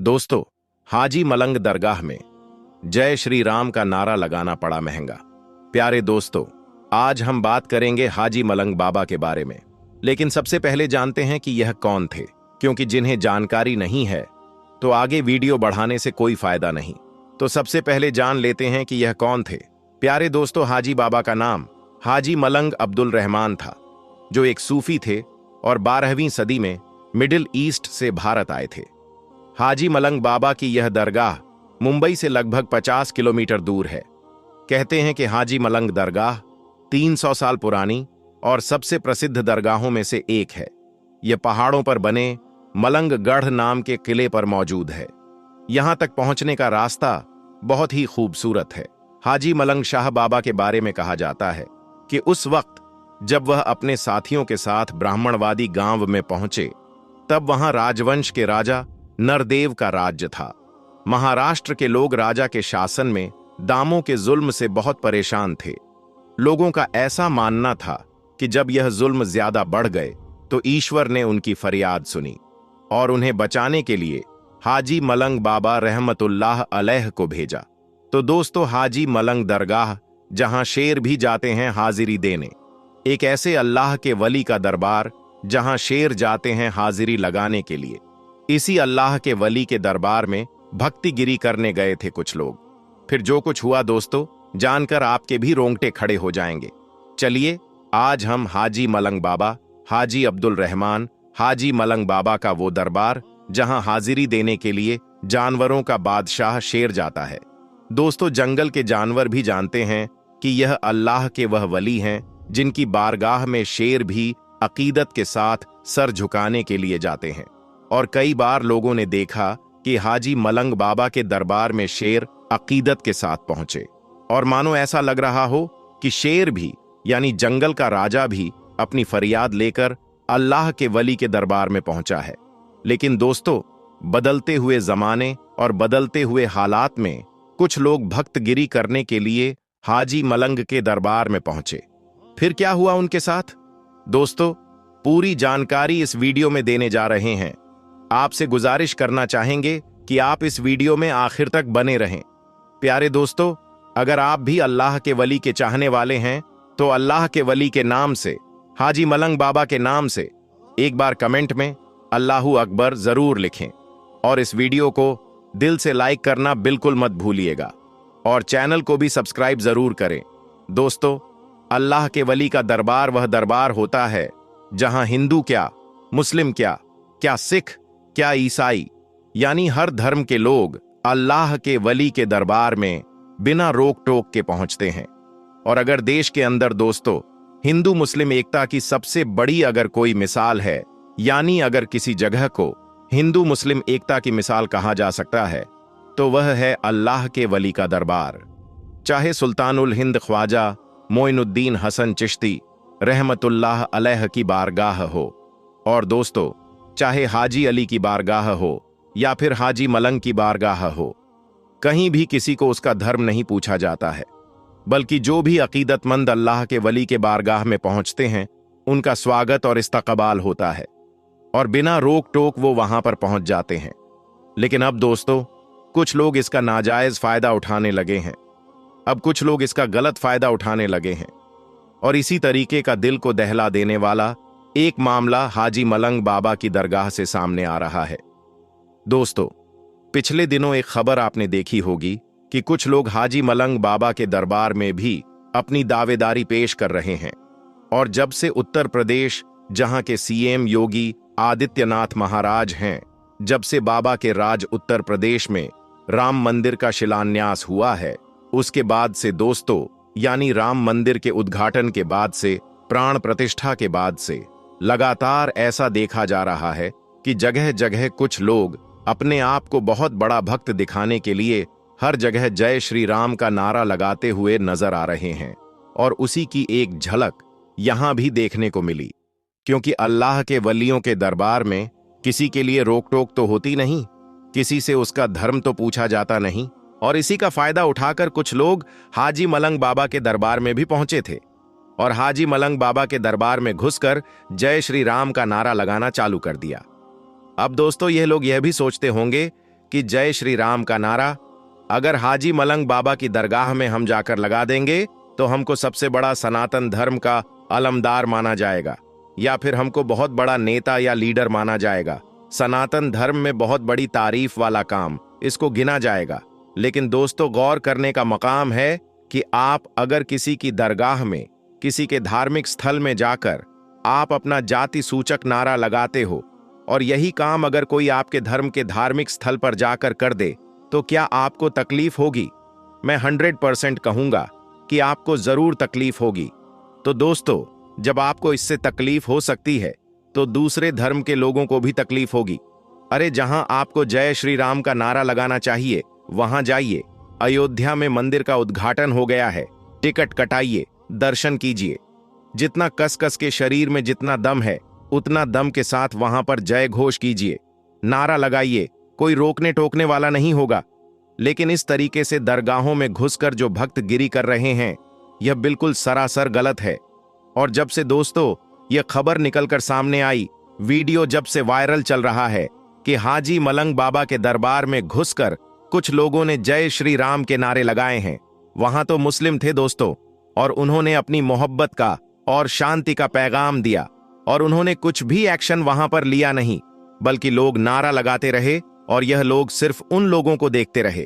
दोस्तों, हाजी मलंग दरगाह में जय श्री राम का नारा लगाना पड़ा महंगा। प्यारे दोस्तों, आज हम बात करेंगे हाजी मलंग बाबा के बारे में। लेकिन सबसे पहले जानते हैं कि यह कौन थे, क्योंकि जिन्हें जानकारी नहीं है तो आगे वीडियो बढ़ाने से कोई फायदा नहीं। तो सबसे पहले जान लेते हैं कि यह कौन थे। प्यारे दोस्तों, हाजी बाबा का नाम हाजी मलंग अब्दुल रहमान था, जो एक सूफी थे और 12वीं सदी में मिडिल ईस्ट से भारत आए थे। हाजी मलंग बाबा की यह दरगाह मुंबई से लगभग 50 किलोमीटर दूर है। कहते हैं कि हाजी मलंग दरगाह 300 साल पुरानी और सबसे प्रसिद्ध दरगाहों में से एक है। यह पहाड़ों पर बने मलंग गढ़ नाम के किले पर मौजूद है। यहां तक पहुंचने का रास्ता बहुत ही खूबसूरत है। हाजी मलंग शाह बाबा के बारे में कहा जाता है कि उस वक्त जब वह अपने साथियों के साथ ब्राह्मणवादी गांव में पहुंचे, तब वहां राजवंश के राजा नरदेव का राज्य था। महाराष्ट्र के लोग राजा के शासन में दामों के जुल्म से बहुत परेशान थे। लोगों का ऐसा मानना था कि जब यह जुल्म ज्यादा बढ़ गए तो ईश्वर ने उनकी फरियाद सुनी और उन्हें बचाने के लिए हाजी मलंग बाबा रहमतुल्लाह अलैह को भेजा। तो दोस्तों, हाजी मलंग दरगाह, जहां शेर भी जाते हैं हाजिरी देने, एक ऐसे अल्लाह के वली का दरबार जहां शेर जाते हैं हाजिरी लगाने के लिए। इसी अल्लाह के वली के दरबार में भक्तिगिरी करने गए थे कुछ लोग। फिर जो कुछ हुआ दोस्तों, जानकर आपके भी रोंगटे खड़े हो जाएंगे। चलिए, आज हम हाजी मलंग बाबा, हाजी अब्दुल रहमान, हाजी मलंग बाबा का वो दरबार जहां हाजिरी देने के लिए जानवरों का बादशाह शेर जाता है। दोस्तों, जंगल के जानवर भी जानते हैं कि यह अल्लाह के वह वली हैं जिनकी बारगाह में शेर भी अकीदत के साथ सर झुकाने के लिए जाते हैं। और कई बार लोगों ने देखा कि हाजी मलंग बाबा के दरबार में शेर अकीदत के साथ पहुंचे और मानो ऐसा लग रहा हो कि शेर भी, यानी जंगल का राजा भी, अपनी फरियाद लेकर अल्लाह के वली के दरबार में पहुंचा है। लेकिन दोस्तों, बदलते हुए जमाने और बदलते हुए हालात में कुछ लोग भक्तगिरी करने के लिए हाजी मलंग के दरबार में पहुंचे। फिर क्या हुआ उनके साथ? दोस्तों, पूरी जानकारी इस वीडियो में देने जा रहे हैं। आपसे गुजारिश करना चाहेंगे कि आप इस वीडियो में आखिर तक बने रहें। प्यारे दोस्तों, अगर आप भी अल्लाह के वली के चाहने वाले हैं तो अल्लाह के वली के नाम से, हाजी मलंग बाबा के नाम से एक बार कमेंट में अल्लाहू अकबर जरूर लिखें और इस वीडियो को दिल से लाइक करना बिल्कुल मत भूलिएगा और चैनल को भी सब्सक्राइब जरूर करें। दोस्तों, अल्लाह के वली का दरबार वह दरबार होता है जहां हिंदू क्या, मुस्लिम क्या सिख, क्या ईसाई, यानी हर धर्म के लोग अल्लाह के वली के दरबार में बिना रोक टोक के पहुंचते हैं। और अगर देश के अंदर दोस्तों हिंदू मुस्लिम एकता की सबसे बड़ी अगर कोई मिसाल है, यानी अगर किसी जगह को हिंदू मुस्लिम एकता की मिसाल कहा जा सकता है, तो वह है अल्लाह के वली का दरबार। चाहे सुल्तानुल हिंद ख्वाजा मोइनुद्दीन हसन चिश्ती रहमतुल्लाह अलैह की बारगाह हो, और दोस्तों चाहे हाजी अली की बारगाह हो या फिर हाजी मलंग की बारगाह हो, कहीं भी किसी को उसका धर्म नहीं पूछा जाता है, बल्कि जो भी अकीदतमंद अल्लाह के वली के बारगाह में पहुंचते हैं उनका स्वागत और इस्तकबाल होता है और बिना रोक टोक वो वहां पर पहुंच जाते हैं। लेकिन अब दोस्तों, कुछ लोग इसका नाजायज फायदा उठाने लगे हैं। अब कुछ लोग इसका गलत फायदा उठाने लगे हैं और इसी तरीके का दिल को दहला देने वाला एक मामला हाजी मलंग बाबा की दरगाह से सामने आ रहा है। दोस्तों, पिछले दिनों एक खबर आपने देखी होगी कि कुछ लोग हाजी मलंग बाबा के दरबार में भी अपनी दावेदारी पेश कर रहे हैं। और जब से उत्तर प्रदेश, जहां के सीएम योगी आदित्यनाथ महाराज हैं, जब से बाबा के राज उत्तर प्रदेश में राम मंदिर का शिलान्यास हुआ है, उसके बाद से दोस्तों, यानी राम मंदिर के उद्घाटन के बाद से, प्राण प्रतिष्ठा के बाद से लगातार ऐसा देखा जा रहा है कि जगह जगह कुछ लोग अपने आप को बहुत बड़ा भक्त दिखाने के लिए हर जगह जय श्री राम का नारा लगाते हुए नजर आ रहे हैं। और उसी की एक झलक यहां भी देखने को मिली, क्योंकि अल्लाह के वलियों के दरबार में किसी के लिए रोक टोक तो होती नहीं, किसी से उसका धर्म तो पूछा जाता नहीं, और इसी का फायदा उठाकर कुछ लोग हाजी मलंग बाबा के दरबार में भी पहुंचे थे और हाजी मलंग बाबा के दरबार में घुसकर जय श्री राम का नारा लगाना चालू कर दिया। अब दोस्तों, यह लोग यह भी सोचते होंगे कि जय श्री राम का नारा अगर हाजी मलंग बाबा की दरगाह में हम जाकर लगा देंगे तो हमको सबसे बड़ा सनातन धर्म का अलमदार माना जाएगा, या फिर हमको बहुत बड़ा नेता या लीडर माना जाएगा। सनातन धर्म में बहुत बड़ी तारीफ वाला काम इसको गिना जाएगा। लेकिन दोस्तों, गौर करने का मकाम है कि आप अगर किसी की दरगाह में, किसी के धार्मिक स्थल में जाकर आप अपना जाति सूचक नारा लगाते हो, और यही काम अगर कोई आपके धर्म के धार्मिक स्थल पर जाकर कर दे, तो क्या आपको तकलीफ होगी? मैं 100% कहूंगा कि आपको जरूर तकलीफ होगी। तो दोस्तों, जब आपको इससे तकलीफ हो सकती है तो दूसरे धर्म के लोगों को भी तकलीफ होगी। अरे, जहां आपको जय श्री राम का नारा लगाना चाहिए वहां जाइए। अयोध्या में मंदिर का उद्घाटन हो गया है, टिकट कटाइए, दर्शन कीजिए। जितना कस कस के शरीर में जितना दम है उतना दम के साथ वहां पर जय घोष कीजिए, नारा लगाइए। कोई रोकने टोकने वाला नहीं होगा। लेकिन इस तरीके से दरगाहों में घुसकर जो भक्त गिरी कर रहे हैं, यह बिल्कुल सरासर गलत है। और जब से दोस्तों यह खबर निकलकर सामने आई, वीडियो जब से वायरल चल रहा है कि हाजी मलंग बाबा के दरबार में घुसकर कुछ लोगों ने जय श्री राम के नारे लगाए हैं, वहां तो मुस्लिम थे दोस्तों, और उन्होंने अपनी मोहब्बत का और शांति का पैगाम दिया, और उन्होंने कुछ भी एक्शन वहां पर लिया नहीं, बल्कि लोग नारा लगाते रहे और यह लोग सिर्फ उन लोगों को देखते रहे।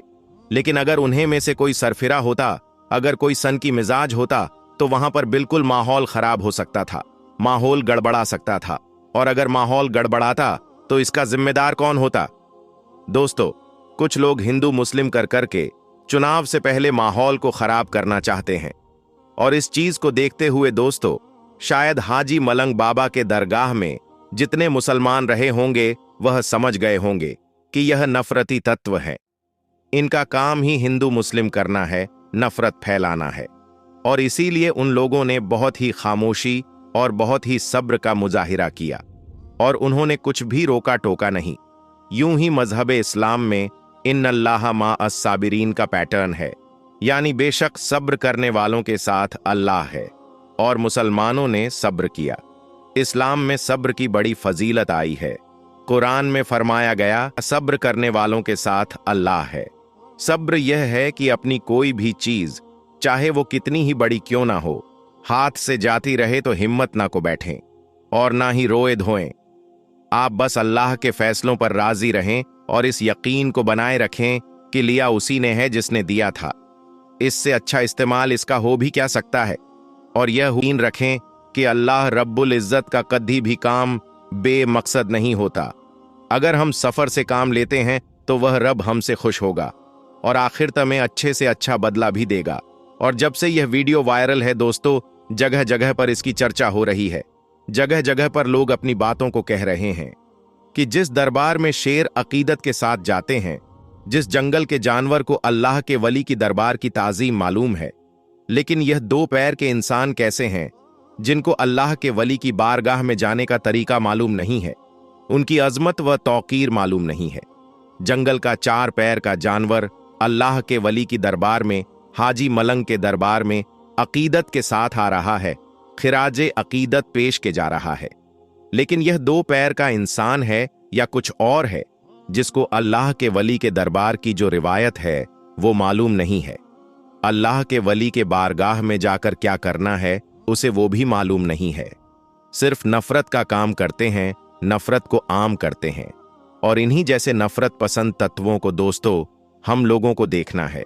लेकिन अगर उन्हें में से कोई सरफिरा होता, अगर कोई सन की मिजाज होता, तो वहां पर बिल्कुल माहौल खराब हो सकता था, माहौल गड़बड़ा सकता था। और अगर माहौल गड़बड़ाता तो इसका जिम्मेदार कौन होता? दोस्तों, कुछ लोग हिंदू मुस्लिम कर करके चुनाव से पहले माहौल को खराब करना चाहते हैं। और इस चीज को देखते हुए दोस्तों, शायद हाजी मलंग बाबा के दरगाह में जितने मुसलमान रहे होंगे वह समझ गए होंगे कि यह नफरती तत्व है। इनका काम ही हिंदू मुस्लिम करना है, नफरत फैलाना है। और इसीलिए उन लोगों ने बहुत ही खामोशी और बहुत ही सब्र का मुजाहिरा किया, और उन्होंने कुछ भी रोका टोका नहीं। यूं ही मजहब इस्लाम में इन्नल्लाह मा अस्साबिरीन का पैटर्न है, यानी बेशक सब्र करने वालों के साथ अल्लाह है, और मुसलमानों ने सब्र किया। इस्लाम में सब्र की बड़ी फजीलत आई है। कुरान में फरमाया गया, सब्र करने वालों के साथ अल्लाह है। सब्र यह है कि अपनी कोई भी चीज, चाहे वो कितनी ही बड़ी क्यों ना हो, हाथ से जाती रहे तो हिम्मत ना को बैठें और ना ही रोए धोएं। आप बस अल्लाह के फैसलों पर राजी रहें और इस यकीन को बनाए रखें कि लिया उसी ने है जिसने दिया था। इससे अच्छा इस्तेमाल इसका हो भी क्या सकता है। और यह यकीन रखें कि अल्लाह रब्बुल इज्जत का कभी भी काम बेमकसद नहीं होता। अगर हम सफर से काम लेते हैं तो वह रब हमसे खुश होगा और आखिरत में अच्छे से अच्छा बदला भी देगा। और जब से यह वीडियो वायरल है दोस्तों, जगह जगह पर इसकी चर्चा हो रही है। जगह जगह पर लोग अपनी बातों को कह रहे हैं कि जिस दरबार में शेर अकीदत के साथ जाते हैं, जिस जंगल के जानवर को अल्लाह के वली की दरबार की ताजीम मालूम है, लेकिन यह दो पैर के इंसान कैसे हैं जिनको अल्लाह के वली की बारगाह में जाने का तरीका मालूम नहीं है, उनकी अजमत व तौकीर मालूम नहीं है। जंगल का 4 पैर का जानवर अल्लाह के वली की दरबार में, हाजी मलंग के दरबार में अकीदत के साथ आ रहा है, खिराजे अकीदत पेश के जा रहा है। लेकिन यह 2 पैर का इंसान है या कुछ और है जिसको अल्लाह के वली के दरबार की जो रिवायत है वो मालूम नहीं है। अल्लाह के वली के बारगाह में जाकर क्या करना है उसे वो भी मालूम नहीं है। सिर्फ नफरत का काम करते हैं, नफरत को आम करते हैं। और इन्हीं जैसे नफरत पसंद तत्वों को दोस्तों हम लोगों को देखना है।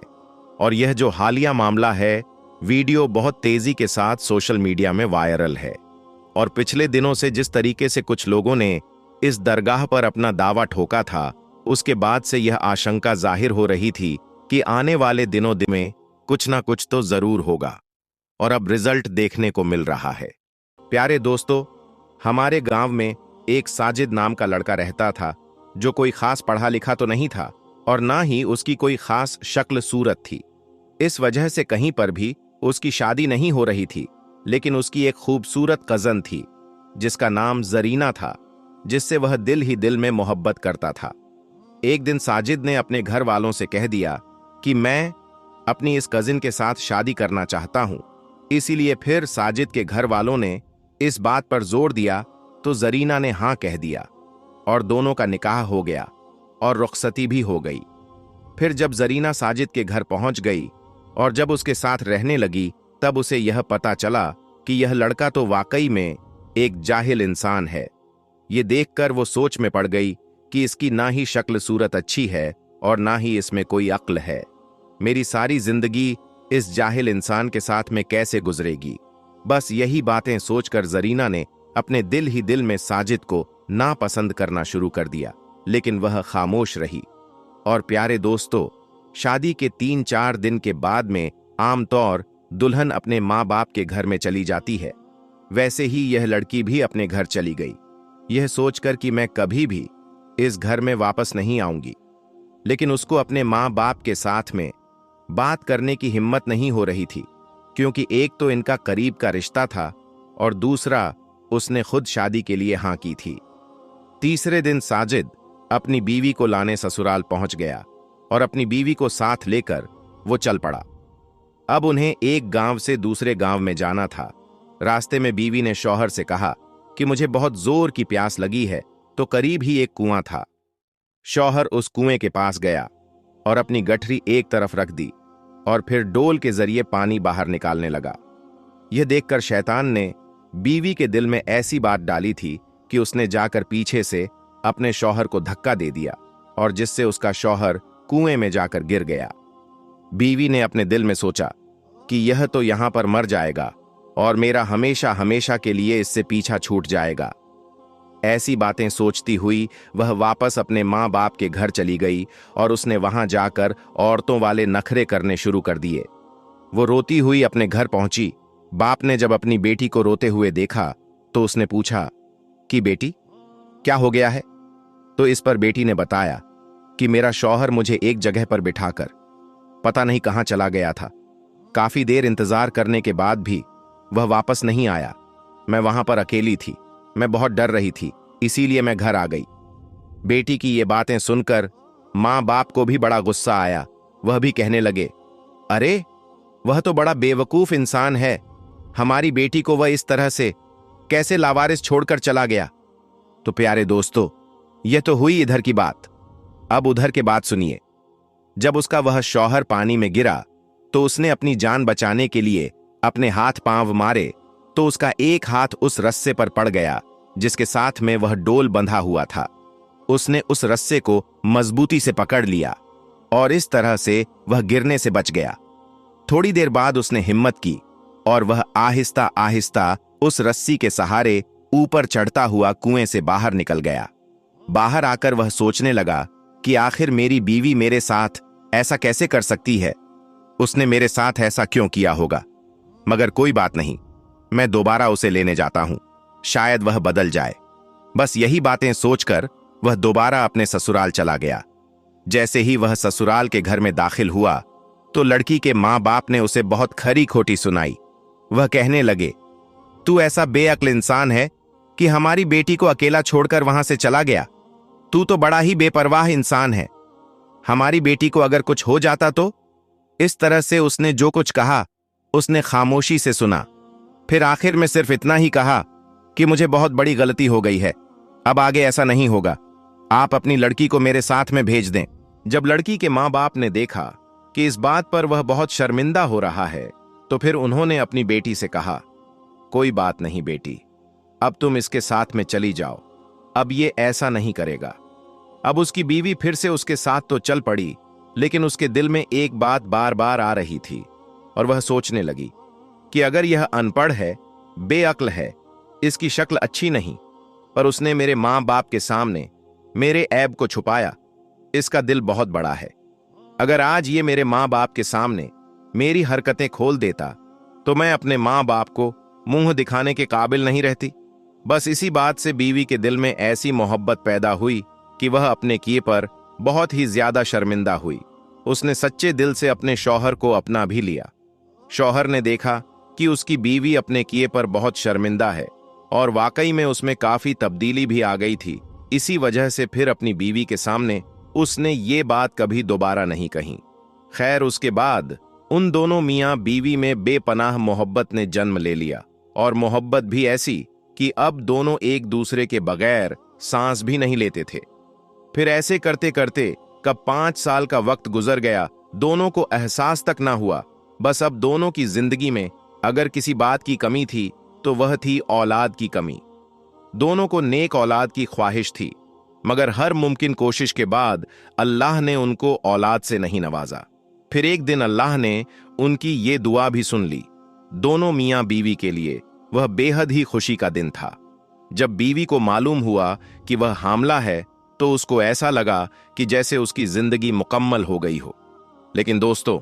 और यह जो हालिया मामला है, वीडियो बहुत तेजी के साथ सोशल मीडिया में वायरल है। और पिछले दिनों से जिस तरीके से कुछ लोगों ने इस दरगाह पर अपना दावा ठोका था, उसके बाद से यह आशंका जाहिर हो रही थी कि आने वाले दिनों में कुछ ना कुछ तो जरूर होगा। और अब रिजल्ट देखने को मिल रहा है। प्यारे दोस्तों, हमारे गांव में एक साजिद नाम का लड़का रहता था, जो कोई खास पढ़ा लिखा तो नहीं था और ना ही उसकी कोई खास शक्ल सूरत थी। इस वजह से कहीं पर भी उसकी शादी नहीं हो रही थी। लेकिन उसकी एक खूबसूरत कजन थी जिसका नाम जरीना था, जिससे वह दिल ही दिल में मोहब्बत करता था। एक दिन साजिद ने अपने घर वालों से कह दिया कि मैं अपनी इस कजिन के साथ शादी करना चाहता हूं। इसीलिए फिर साजिद के घर वालों ने इस बात पर जोर दिया तो जरीना ने हां कह दिया और दोनों का निकाह हो गया। और रुखसती भी हो गई। फिर जब जरीना साजिद के घर पहुंच गई और जब उसके साथ रहने लगी, तब उसे यह पता चला कि यह लड़का तो वाकई में एक जाहिल इंसान है। ये देखकर वो सोच में पड़ गई कि इसकी ना ही शक्ल सूरत अच्छी है और ना ही इसमें कोई अक्ल है। मेरी सारी जिंदगी इस जाहिल इंसान के साथ में कैसे गुजरेगी। बस यही बातें सोचकर जरीना ने अपने दिल ही दिल में साजिद को नापसंद करना शुरू कर दिया, लेकिन वह खामोश रही। और प्यारे दोस्तों, शादी के 3-4 दिन के बाद में आमतौर दुल्हन अपने माँ बाप के घर में चली जाती है, वैसे ही यह लड़की भी अपने घर चली गई, यह सोचकर कि मैं कभी भी इस घर में वापस नहीं आऊंगी। लेकिन उसको अपने माँ बाप के साथ में बात करने की हिम्मत नहीं हो रही थी, क्योंकि एक तो इनका करीब का रिश्ता था और दूसरा उसने खुद शादी के लिए हाँ की थी। तीसरे दिन साजिद अपनी बीवी को लाने ससुराल पहुंच गया और अपनी बीवी को साथ लेकर वो चल पड़ा। अब उन्हें एक गांव से दूसरे गांव में जाना था। रास्ते में बीवी ने शौहर से कहा कि मुझे बहुत जोर की प्यास लगी है, तो करीब ही एक कुआं था। शौहर उस कुएं के पास गया और अपनी गठरी एक तरफ रख दी और फिर डोल के जरिए पानी बाहर निकालने लगा। यह देखकर शैतान ने बीवी के दिल में ऐसी बात डाली थी कि उसने जाकर पीछे से अपने शौहर को धक्का दे दिया और जिससे उसका शौहर कुएं में जाकर गिर गया। बीवी ने अपने दिल में सोचा कि यह तो यहां पर मर जाएगा और मेरा हमेशा हमेशा के लिए इससे पीछा छूट जाएगा। ऐसी बातें सोचती हुई वह वापस अपने माँ बाप के घर चली गई और उसने वहां जाकर औरतों वाले नखरे करने शुरू कर दिए। वो रोती हुई अपने घर पहुंची। बाप ने जब अपनी बेटी को रोते हुए देखा तो उसने पूछा कि बेटी, क्या हो गया है? तो इस पर बेटी ने बताया कि मेरा शौहर मुझे एक जगह पर बिठाकर पता नहीं कहां चला गया था। काफी देर इंतजार करने के बाद भी वह वापस नहीं आया। मैं वहां पर अकेली थी, मैं बहुत डर रही थी, इसीलिए मैं घर आ गई। बेटी की ये बातें सुनकर मां बाप को भी बड़ा गुस्सा आया। वह भी कहने लगे, अरे वह तो बड़ा बेवकूफ इंसान है, हमारी बेटी को वह इस तरह से कैसे लावारिस छोड़कर चला गया। तो प्यारे दोस्तों, यह तो हुई इधर की बात। अब उधर के बात सुनिए। जब उसका वह शौहर पानी में गिरा तो उसने अपनी जान बचाने के लिए अपने हाथ पांव मारे, तो उसका एक हाथ उस रस्से पर पड़ गया जिसके साथ में वह डोल बंधा हुआ था। उसने उस रस्से को मजबूती से पकड़ लिया और इस तरह से वह गिरने से बच गया। थोड़ी देर बाद उसने हिम्मत की और वह आहिस्ता आहिस्ता उस रस्सी के सहारे ऊपर चढ़ता हुआ कुएं से बाहर निकल गया। बाहर आकर वह सोचने लगा कि आखिर मेरी बीवी मेरे साथ ऐसा कैसे कर सकती है, उसने मेरे साथ ऐसा क्यों किया होगा। मगर कोई बात नहीं, मैं दोबारा उसे लेने जाता हूं, शायद वह बदल जाए। बस यही बातें सोचकर वह दोबारा अपने ससुराल चला गया। जैसे ही वह ससुराल के घर में दाखिल हुआ तो लड़की के माँ बाप ने उसे बहुत खरी खोटी सुनाई। वह कहने लगे, तू ऐसा बेअक्ल इंसान है कि हमारी बेटी को अकेला छोड़कर वहां से चला गया। तू तो बड़ा ही बेपरवाह इंसान है। हमारी बेटी को अगर कुछ हो जाता तो? इस तरह से उसने जो कुछ कहा उसने खामोशी से सुना। फिर आखिर में सिर्फ इतना ही कहा कि मुझे बहुत बड़ी गलती हो गई है, अब आगे ऐसा नहीं होगा, आप अपनी लड़की को मेरे साथ में भेज दें। जब लड़की के माँ बाप ने देखा कि इस बात पर वह बहुत शर्मिंदा हो रहा है, तो फिर उन्होंने अपनी बेटी से कहा, कोई बात नहीं बेटी, अब तुम इसके साथ में चली जाओ, अब ये ऐसा नहीं करेगा। अब उसकी बीवी फिर से उसके साथ तो चल पड़ी, लेकिन उसके दिल में एक बात बार बार आ रही थी और वह सोचने लगी कि अगर यह अनपढ़ है, बेअक्ल है, इसकी शक्ल अच्छी नहीं, पर उसने मेरे माँ बाप के सामने मेरे ऐब को छुपाया, इसका दिल बहुत बड़ा है। अगर आज ये मेरे माँ बाप के सामने मेरी हरकतें खोल देता तो मैं अपने माँ बाप को मुंह दिखाने के काबिल नहीं रहती। बस इसी बात से बीवी के दिल में ऐसी मोहब्बत पैदा हुई कि वह अपने किए पर बहुत ही ज्यादा शर्मिंदा हुई। उसने सच्चे दिल से अपने शौहर को अपना भी लिया। शौहर ने देखा कि उसकी बीवी अपने किए पर बहुत शर्मिंदा है और वाकई में उसमें काफी तब्दीली भी आ गई थी। इसी वजह से फिर अपनी बीवी के सामने उसने ये बात कभी दोबारा नहीं कही। खैर, उसके बाद उन दोनों मियां बीवी में बेपनाह मोहब्बत ने जन्म ले लिया, और मोहब्बत भी ऐसी कि अब दोनों एक दूसरे के बगैर सांस भी नहीं लेते थे। फिर ऐसे करते करते कब 5 साल का वक्त गुजर गया, दोनों को एहसास तक ना हुआ। बस अब दोनों की जिंदगी में अगर किसी बात की कमी थी तो वह थी औलाद की कमी। दोनों को नेक औलाद की ख्वाहिश थी, मगर हर मुमकिन कोशिश के बाद अल्लाह ने उनको औलाद से नहीं नवाजा। फिर एक दिन अल्लाह ने उनकी ये दुआ भी सुन ली। दोनों मियां बीवी के लिए वह बेहद ही खुशी का दिन था। जब बीवी को मालूम हुआ कि वह हामला है तो उसको ऐसा लगा कि जैसे उसकी जिंदगी मुकम्मल हो गई हो। लेकिन दोस्तों,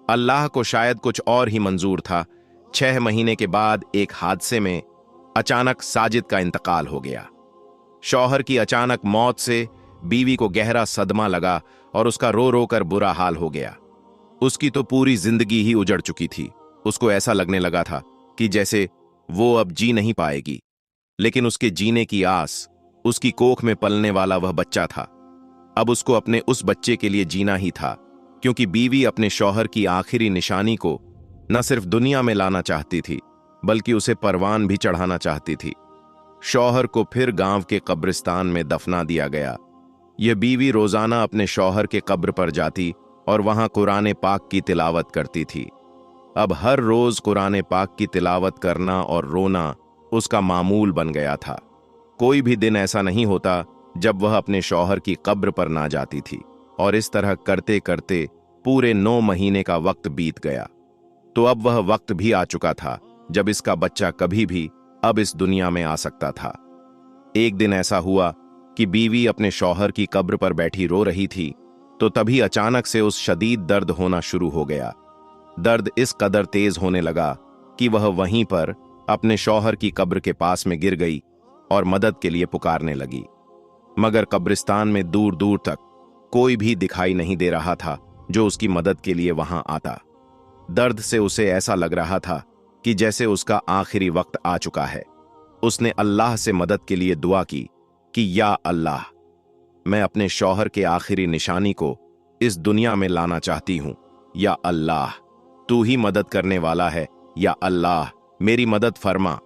अल्लाह को शायद कुछ और ही मंजूर था। 6 महीने के बाद एक हादसे में अचानक साजिद का इंतकाल हो गया। शौहर की अचानक मौत से बीवी को गहरा सदमा लगा और उसका रो रो कर बुरा हाल हो गया। उसकी तो पूरी जिंदगी ही उजड़ चुकी थी। उसको ऐसा लगने लगा था कि जैसे वो अब जी नहीं पाएगी। लेकिन उसके जीने की आस, उसकी कोख में पलने वाला वह बच्चा था। अब उसको अपने उस बच्चे के लिए जीना ही था, क्योंकि बीवी अपने शौहर की आखिरी निशानी को न सिर्फ दुनिया में लाना चाहती थी, बल्कि उसे परवान भी चढ़ाना चाहती थी। शौहर को फिर गांव के कब्रिस्तान में दफना दिया गया। यह बीवी रोजाना अपने शौहर के कब्र पर जाती और वहां कुरान पाक की तिलावत करती थी। अब हर रोज कुरान पाक की तिलावत करना और रोना उसका मामूल बन गया था। कोई भी दिन ऐसा नहीं होता जब वह अपने शौहर की कब्र पर ना जाती थी। और इस तरह करते करते पूरे 9 महीने का वक्त बीत गया। तो अब वह वक्त भी आ चुका था जब इसका बच्चा कभी भी अब इस दुनिया में आ सकता था। एक दिन ऐसा हुआ कि बीवी अपने शौहर की कब्र पर बैठी रो रही थी, तो तभी अचानक से उस शदीद दर्द होना शुरू हो गया। दर्द इस कदर तेज होने लगा कि वह वहीं पर अपने शौहर की कब्र के पास में गिर गई और मदद के लिए पुकारने लगी। मगर कब्रिस्तान में दूर दूर तक कोई भी दिखाई नहीं दे रहा था जो उसकी मदद के लिए वहां आता। दर्द से उसे ऐसा लग रहा था कि जैसे उसका आखिरी वक्त आ चुका है। उसने अल्लाह से मदद के लिए दुआ की कि या अल्लाह, मैं अपने शौहर के आखिरी निशानी को इस दुनिया में लाना चाहती हूं। या अल्लाह, तू ही मदद करने वाला है। या अल्लाह, मेरी मदद फरमा।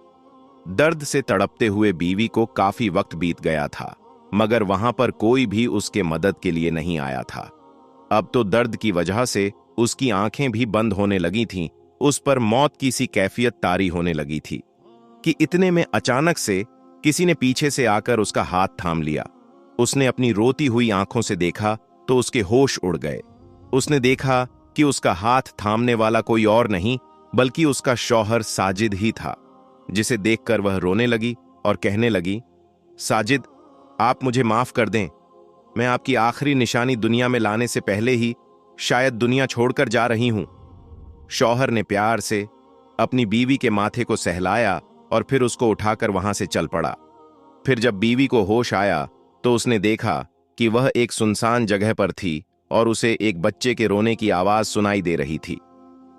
दर्द से तड़पते हुए बीवी को काफी वक्त बीत गया था, मगर वहां पर कोई भी उसके मदद के लिए नहीं आया था। अब तो दर्द की वजह से उसकी आंखें भी बंद होने लगी थीं। उस पर मौत की सी कैफियत तारी होने लगी थी कि इतने में अचानक से किसी ने पीछे से आकर उसका हाथ थाम लिया। उसने अपनी रोती हुई आंखों से देखा तो उसके होश उड़ गए। उसने देखा कि उसका हाथ थामने वाला कोई और नहीं बल्कि उसका शौहर साजिद ही था, जिसे देखकर वह रोने लगी और कहने लगी, साजिद, आप मुझे माफ कर दें। मैं आपकी आखिरी निशानी दुनिया में लाने से पहले ही शायद दुनिया छोड़कर जा रही हूं। शौहर ने प्यार से अपनी बीवी के माथे को सहलाया और फिर उसको उठाकर वहां से चल पड़ा। फिर जब बीवी को होश आया तो उसने देखा कि वह एक सुनसान जगह पर थी और उसे एक बच्चे के रोने की आवाज सुनाई दे रही थी।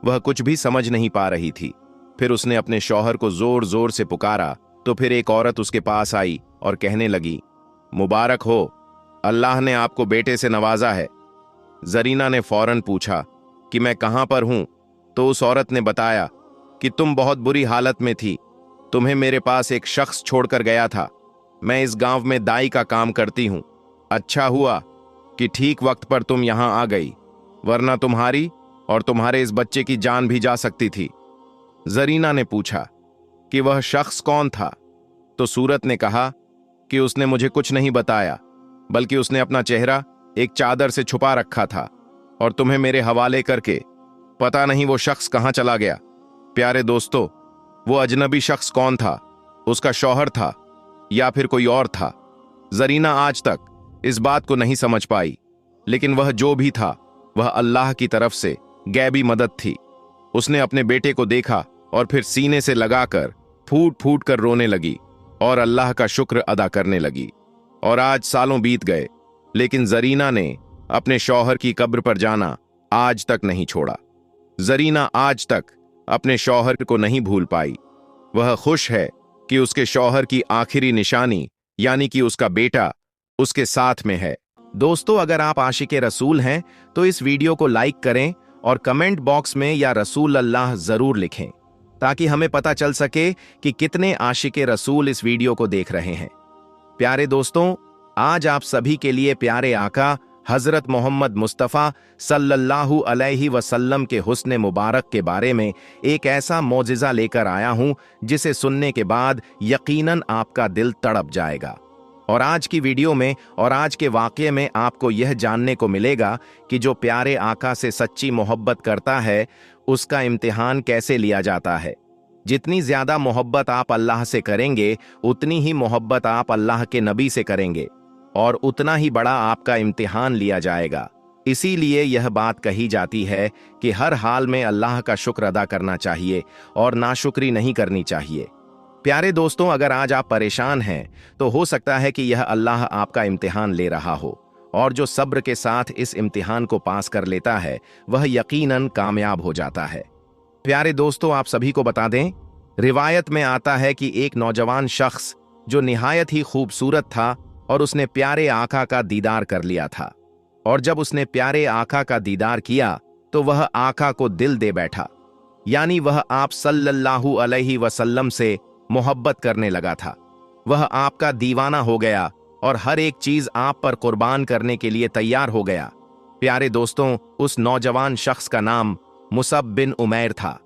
वह कुछ भी समझ नहीं पा रही थी। फिर उसने अपने शौहर को जोर जोर से पुकारा तो फिर एक औरत उसके पास आई और कहने लगी, मुबारक हो, अल्लाह ने आपको बेटे से नवाजा है। जरीना ने फौरन पूछा कि मैं कहां पर हूं, तो उस औरत ने बताया कि तुम बहुत बुरी हालत में थी। तुम्हें मेरे पास एक शख्स छोड़कर गया था। मैं इस गांव में दाई का काम करती हूं। अच्छा हुआ कि ठीक वक्त पर तुम यहां आ गई, वरना तुम्हारी और तुम्हारे इस बच्चे की जान भी जा सकती थी। जरीना ने पूछा कि वह शख्स कौन था, तो सूरत ने कहा कि उसने मुझे कुछ नहीं बताया, बल्कि उसने अपना चेहरा एक चादर से छुपा रखा था और तुम्हें मेरे हवाले करके पता नहीं वो शख्स कहां चला गया। प्यारे दोस्तों, वो अजनबी शख्स कौन था? उसका शौहर था या फिर कोई और था? जरीना आज तक इस बात को नहीं समझ पाई, लेकिन वह जो भी था वह अल्लाह की तरफ से गैबी मदद थी। उसने अपने बेटे को देखा और फिर सीने से लगाकर फूट फूट कर रोने लगी और अल्लाह का शुक्र अदा करने लगी। और आज सालों बीत गए, लेकिन जरीना ने अपने शौहर की कब्र पर जाना आज तक नहीं छोड़ा। जरीना आज तक अपने शौहर को नहीं भूल पाई। वह खुश है कि उसके शौहर की आखिरी निशानी यानी कि उसका बेटा उसके साथ में है। दोस्तों, अगर आप आशिके रसूल हैं तो इस वीडियो को लाइक करें और कमेंट बॉक्स में या रसूल अल्लाह जरूर लिखें, ताकि हमें पता चल सके कि कितने आशिके रसूल इस वीडियो को देख रहे हैं। प्यारे दोस्तों, आज आप सभी के लिए प्यारे आका हजरत मोहम्मद मुस्तफ़ा सल्लल्लाहु अलैहि वसल्लम के हुस्न मुबारक के बारे में एक ऐसा मौजिज़ा लेकर आया हूं जिसे सुनने के बाद यकीनन आपका दिल तड़प जाएगा। और आज की वीडियो में और आज के वाक़ये में आपको यह जानने को मिलेगा कि जो प्यारे आका से सच्ची मोहब्बत करता है उसका इम्तिहान कैसे लिया जाता है। जितनी ज़्यादा मोहब्बत आप अल्लाह से करेंगे उतनी ही मोहब्बत आप अल्लाह के नबी से करेंगे और उतना ही बड़ा आपका इम्तिहान लिया जाएगा। इसीलिए यह बात कही जाती है कि हर हाल में अल्लाह का शुक्र अदा करना चाहिए और नाशुक्री नहीं करनी चाहिए। प्यारे दोस्तों, अगर आज आप परेशान हैं तो हो सकता है कि यह अल्लाह आपका इम्तिहान ले रहा हो, और जो सब्र के साथ इस इम्तिहान को पास कर लेता है वह यकीनन कामयाब हो जाता है। प्यारे दोस्तों, आप सभी को बता दें, रिवायत में आता है कि एक नौजवान शख्स जो निहायत ही खूबसूरत था और उसने प्यारे आका का दीदार कर लिया था, और जब उसने प्यारे आका का दीदार किया तो वह आका को दिल दे बैठा, यानी वह आप सल्लल्लाहु अलैहि वसल्लम से मोहब्बत करने लगा था। वह आपका दीवाना हो गया और हर एक चीज आप पर कुर्बान करने के लिए तैयार हो गया। प्यारे दोस्तों, उस नौजवान शख्स का नाम मुसअब बिन उमैर था।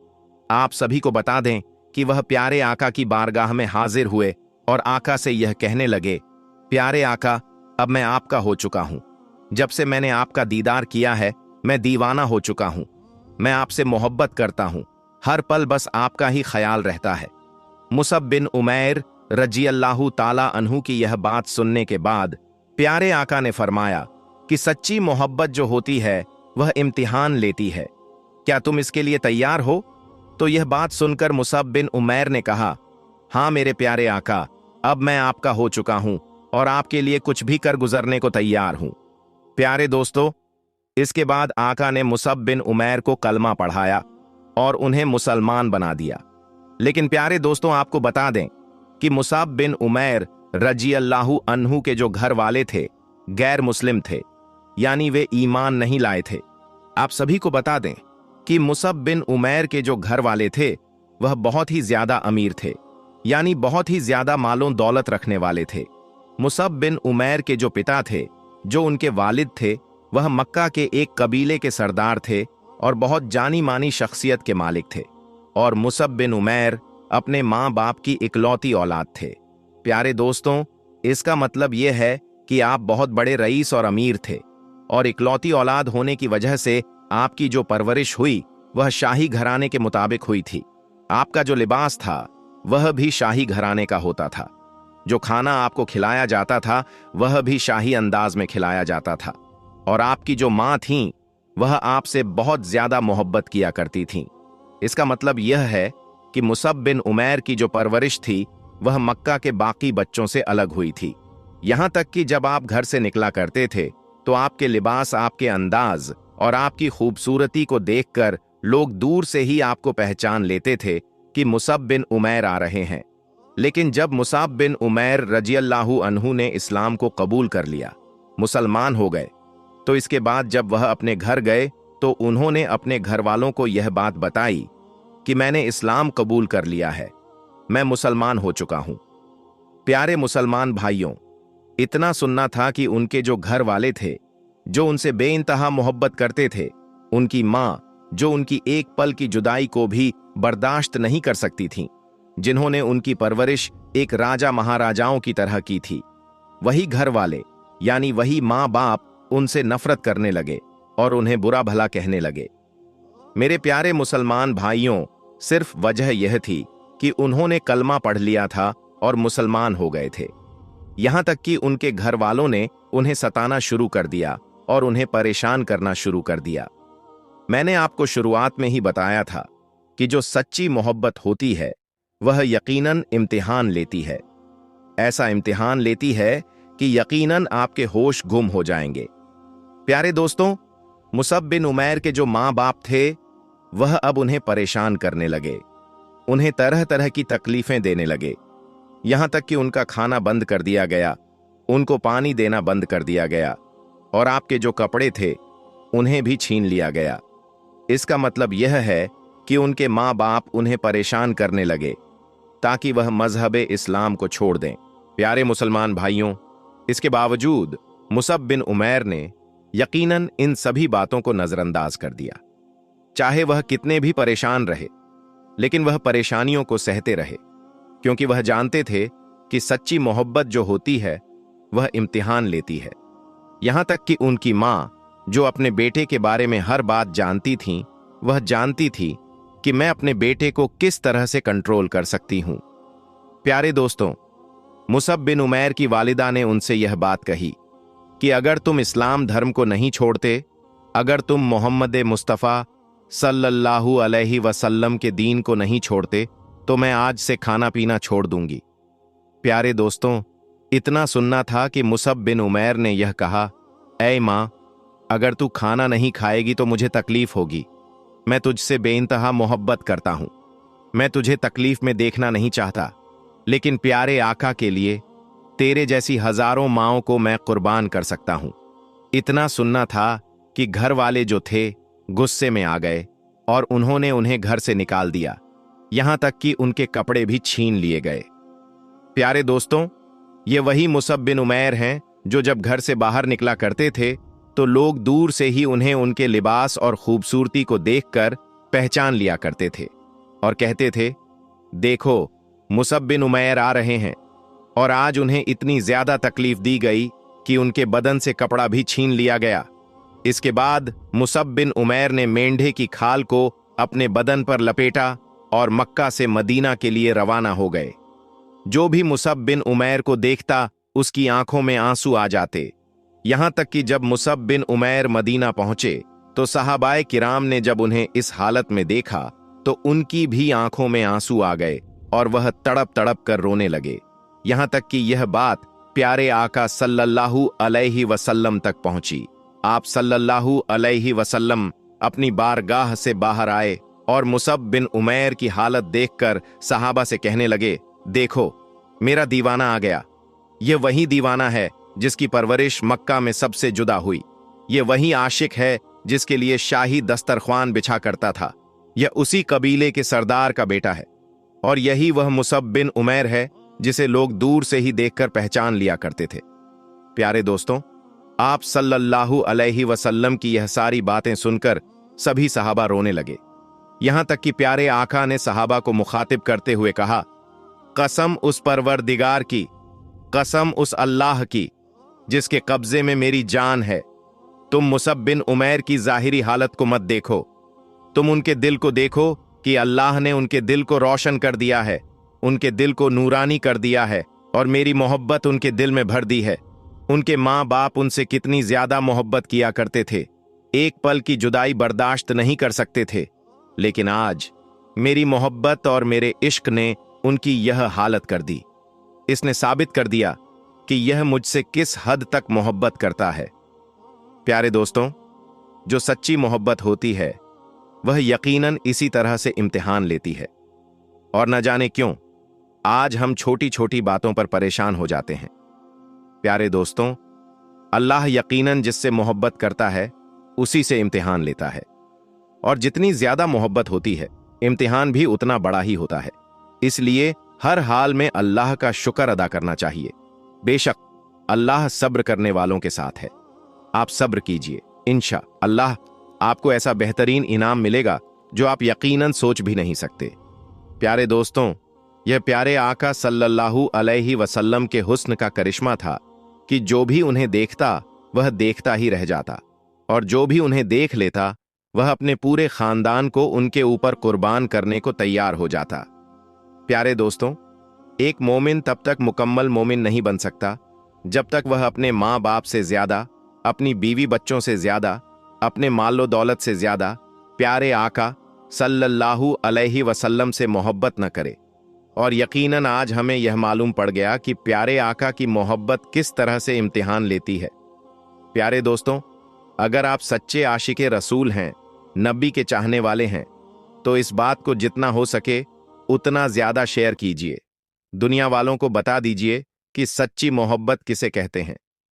आप सभी को बता दें कि वह प्यारे आका की बारगाह में हाजिर हुए और आका से यह कहने लगे, प्यारे आका, अब मैं आपका हो चुका हूं। जब से मैंने आपका दीदार किया है मैं दीवाना हो चुका हूं। मैं आपसे मोहब्बत करता हूं, हर पल बस आपका ही ख्याल रहता है। मुसअब बिन उमैर रज़ियल्लाहु ताला अन्हु की यह बात सुनने के बाद प्यारे आका ने फरमाया कि सच्ची मोहब्बत जो होती है वह इम्तिहान लेती है। क्या तुम इसके लिए तैयार हो? तो यह बात सुनकर मुसअब बिन उमैर ने कहा, हाँ मेरे प्यारे आका, अब मैं आपका हो चुका हूं और आपके लिए कुछ भी कर गुजरने को तैयार हूं। प्यारे दोस्तों, इसके बाद आका ने मुसअब बिन उमैर को कलमा पढ़ाया और उन्हें मुसलमान बना दिया। लेकिन प्यारे दोस्तों, आपको बता दें कि मुसअब बिन उमैर रज़ियल्लाहु अन्हु के जो घर वाले थे गैर मुस्लिम थे, यानी वे ईमान नहीं लाए थे। आप सभी को बता दें कि मुसअब बिन उमैर के जो घर वाले थे वह बहुत ही ज्यादा अमीर थे, यानी बहुत ही ज्यादा मालों दौलत रखने वाले थे। मुसअब बिन उमैर के जो पिता थे, जो उनके वालिद थे, वह मक्का के एक कबीले के सरदार थे और बहुत जानी मानी शख्सियत के मालिक थे। और मुसअब बिन उमैर अपने माँ बाप की इकलौती औलाद थे। प्यारे दोस्तों, इसका मतलब यह है कि आप बहुत बड़े रईस और अमीर थे, और इकलौती औलाद होने की वजह से आपकी जो परवरिश हुई वह शाही घराने के मुताबिक हुई थी। आपका जो लिबास था वह भी शाही घराने का होता था। जो खाना आपको खिलाया जाता था वह भी शाही अंदाज में खिलाया जाता था। और आपकी जो माँ थीं वह आपसे बहुत ज्यादा मोहब्बत किया करती थीं। इसका मतलब यह है कि मुसअब बिन उमैर की जो परवरिश थी वह मक्का के बाकी बच्चों से अलग हुई थी। यहां तक कि जब आप घर से निकला करते थे तो आपके लिबास, आपके अंदाज और आपकी खूबसूरती को देखकर लोग दूर से ही आपको पहचान लेते थे कि मुसअब बिन उमैर आ रहे हैं। लेकिन जब मुसअब बिन उमैर रज़ियल्लाहु अन्हु ने इस्लाम को कबूल कर लिया, मुसलमान हो गए, तो इसके बाद जब वह अपने घर गए तो उन्होंने अपने घर वालों को यह बात बताई कि मैंने इस्लाम कबूल कर लिया है, मैं मुसलमान हो चुका हूं। प्यारे मुसलमान भाइयों, इतना सुनना था कि उनके जो घर वाले थे, जो उनसे बेइंतहा मोहब्बत करते थे, उनकी माँ जो उनकी एक पल की जुदाई को भी बर्दाश्त नहीं कर सकती थीं, जिन्होंने उनकी परवरिश एक राजा महाराजाओं की तरह की थी, वही घर वाले यानी वही माँ बाप उनसे नफरत करने लगे और उन्हें बुरा भला कहने लगे। मेरे प्यारे मुसलमान भाइयों, सिर्फ वजह यह थी कि उन्होंने कलमा पढ़ लिया था और मुसलमान हो गए थे। यहां तक कि उनके घर वालों ने उन्हें सताना शुरू कर दिया और उन्हें परेशान करना शुरू कर दिया। मैंने आपको शुरुआत में ही बताया था कि जो सच्ची मोहब्बत होती है वह यकीनन इम्तिहान लेती है। ऐसा इम्तिहान लेती है कि यकीनन आपके होश गुम हो जाएंगे। प्यारे दोस्तों, मुसअब बिन उमैर के जो माँ बाप थे वह अब उन्हें परेशान करने लगे, उन्हें तरह तरह की तकलीफें देने लगे। यहां तक कि उनका खाना बंद कर दिया गया, उनको पानी देना बंद कर दिया गया और आपके जो कपड़े थे उन्हें भी छीन लिया गया। इसका मतलब यह है कि उनके माँ बाप उन्हें परेशान करने लगे ताकि वह मजहब इस्लाम को छोड़ दें। प्यारे मुसलमान भाइयों, इसके बावजूद मुसअब बिन उमैर ने यकीनन इन सभी बातों को नजरअंदाज कर दिया। चाहे वह कितने भी परेशान रहे, लेकिन वह परेशानियों को सहते रहे, क्योंकि वह जानते थे कि सच्ची मोहब्बत जो होती है वह इम्तिहान लेती है। यहां तक कि उनकी मां, जो अपने बेटे के बारे में हर बात जानती थीं, वह जानती थी कि मैं अपने बेटे को किस तरह से कंट्रोल कर सकती हूं। प्यारे दोस्तों, मुसअब बिन उमैर की वालिदा ने उनसे यह बात कही कि अगर तुम इस्लाम धर्म को नहीं छोड़ते, अगर तुम मोहम्मद मुस्तफ़ा सल्लल्लाहु अलैहि वसल्लम के दीन को नहीं छोड़ते, तो मैं आज से खाना पीना छोड़ दूंगी। प्यारे दोस्तों, इतना सुनना था कि मुसअब बिन उमैर ने यह कहा, ऐ मां, अगर तू खाना नहीं खाएगी तो मुझे तकलीफ होगी। मैं तुझसे बेइंतहा मोहब्बत करता हूं। मैं तुझे तकलीफ में देखना नहीं चाहता, लेकिन प्यारे आका के लिए तेरे जैसी हजारों माओं को मैं कुर्बान कर सकता हूं। इतना सुनना था कि घर वाले जो थे गुस्से में आ गए और उन्होंने उन्हें घर से निकाल दिया, यहां तक कि उनके कपड़े भी छीन लिए गए। प्यारे दोस्तों, ये वही मुसअब बिन उमैर हैं जो जब घर से बाहर निकला करते थे तो लोग दूर से ही उन्हें उनके लिबास और खूबसूरती को देखकर पहचान लिया करते थे और कहते थे, देखो मुसअब बिन उमैर आ रहे हैं। और आज उन्हें इतनी ज्यादा तकलीफ दी गई कि उनके बदन से कपड़ा भी छीन लिया गया। इसके बाद मुसअब बिन उमैर ने मेंढे की खाल को अपने बदन पर लपेटा और मक्का से मदीना के लिए रवाना हो गए। जो भी मुसअब बिन उमैर को देखता उसकी आंखों में आंसू आ जाते। यहां तक कि जब मुसअब बिन उमैर मदीना पहुंचे तो सहाबाए किराम ने जब उन्हें इस हालत में देखा तो उनकी भी आंखों में आंसू आ गए और वह तड़प तड़प कर रोने लगे। यहां तक कि यह बात प्यारे आका सल्लल्लाहु अलैहि वसल्लम तक पहुंची। आप सल्लल्लाहु अलैहि वसल्लम अपनी बारगाह से बाहर आए और मुसअब बिन उमैर की हालत देखकर सहाबा से कहने लगे, देखो मेरा दीवाना आ गया। यह वही दीवाना है जिसकी परवरिश मक्का में सबसे जुदा हुई। यह वही आशिक है जिसके लिए शाही दस्तरख्वान बिछा करता था। यह उसी कबीले के सरदार का बेटा है और यही वह मुसअब बिन उमैर है जिसे लोग दूर से ही देखकर पहचान लिया करते थे। प्यारे दोस्तों, आप सल्लल्लाहु अलैहि वसल्लम की यह सारी बातें सुनकर सभी सहाबा रोने लगे। यहां तक कि प्यारे आका ने सहाबा को मुखातिब करते हुए कहा, कसम उस परवरदिगार की, कसम उस अल्लाह की जिसके कब्जे में मेरी जान है, तुम मुसअब बिन उमैर की जाहिरी हालत को मत देखो, तुम उनके दिल को देखो कि अल्लाह ने उनके दिल को रोशन कर दिया है, उनके दिल को नूरानी कर दिया है और मेरी मोहब्बत उनके दिल में भर दी है। उनके माँ बाप उनसे कितनी ज्यादा मोहब्बत किया करते थे, एक पल की जुदाई बर्दाश्त नहीं कर सकते थे, लेकिन आज मेरी मोहब्बत और मेरे इश्क ने उनकी यह हालत कर दी। इसने साबित कर दिया कि यह मुझसे किस हद तक मोहब्बत करता है। प्यारे दोस्तों, जो सच्ची मोहब्बत होती है वह यकीनन इसी तरह से इम्तिहान लेती है। और न जाने क्यों आज हम छोटी छोटी बातों पर परेशान हो जाते हैं। प्यारे दोस्तों, अल्लाह यकीनन जिससे मोहब्बत करता है उसी से इम्तिहान लेता है, और जितनी ज्यादा मोहब्बत होती है इम्तिहान भी उतना बड़ा ही होता है। इसलिए हर हाल में अल्लाह का शुक्र अदा करना चाहिए। बेशक अल्लाह सब्र करने वालों के साथ है। आप सब्र कीजिए, इंशाअल्लाह आपको ऐसा बेहतरीन इनाम मिलेगा जो आप यकीनन सोच भी नहीं सकते। प्यारे दोस्तों, यह प्यारे आका सल्लल्लाहु अलैहि वसल्लम के हुस्न का करिश्मा था कि जो भी उन्हें देखता वह देखता ही रह जाता, और जो भी उन्हें देख लेता वह अपने पूरे खानदान को उनके ऊपर कुर्बान करने को तैयार हो जाता। प्यारे दोस्तों, एक मोमिन तब तक मुकम्मल मोमिन नहीं बन सकता जब तक वह अपने माँ बाप से ज्यादा, अपनी बीवी बच्चों से ज्यादा, अपने मालो दौलत से ज्यादा प्यारे आका सल्लल्लाहु अलैहि वसल्लम से मोहब्बत न करे। और यकीनन आज हमें यह मालूम पड़ गया कि प्यारे आका की मोहब्बत किस तरह से इम्तिहान लेती है। प्यारे दोस्तों, अगर आप सच्चे आशिके रसूल हैं, नबी के चाहने वाले हैं, तो इस बात को जितना हो सके उतना ज्यादा शेयर कीजिए। दुनिया वालों को बता दीजिए कि सच्ची मोहब्बत किसे कहते हैं।